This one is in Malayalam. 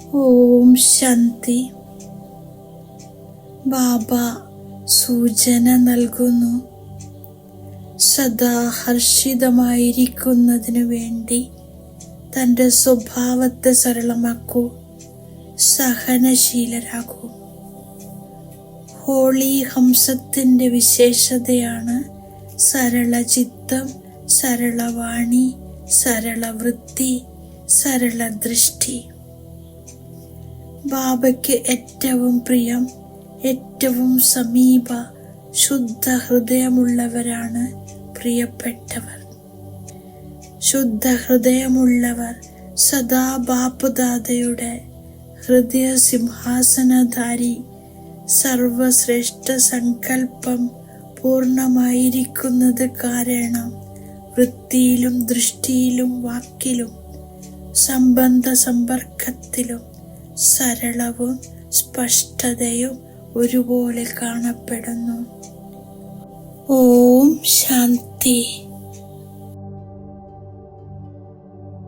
ഓം ശാന്തി. ബാബ സൂചന നൽകുന്നു. സദാ ഹർഷിതമായിരിക്കുന്നതിനു വേണ്ടി തൻ്റെ സ്വഭാവത്തെ സരളമാക്കൂ, സഹനശീലരാകൂ. ഹോളി ഹംസത്തിൻ്റെ വിശേഷതയാണ് സരള ചിത്തം, സരളവാണി, സരളവൃത്തി, സരള ദൃഷ്ടി. ബാബയ്ക്ക് ഏറ്റവും പ്രിയം, ഏറ്റവും സമീപ, ശുദ്ധ ഹൃദയമുള്ളവരാണ് പ്രിയപ്പെട്ടവർ. ശുദ്ധ ഹൃദയമുള്ളവർ സദാ ബാപ്പുദാദയുടെ ഹൃദയ സിംഹാസനധാരി. സർവശ്രേഷ്ഠ സങ്കല്പം പൂർണ്ണമായിരിക്കുന്നത് കാരണം വൃത്തിയിലും ദൃഷ്ടിയിലും വാക്കിലും സംബന്ധ സമ്പർക്കത്തിലും സരളവും സ്പഷ്ടതയും ഒരുപോലെ കാണപ്പെടുന്നു. ഓം ശാന്തി.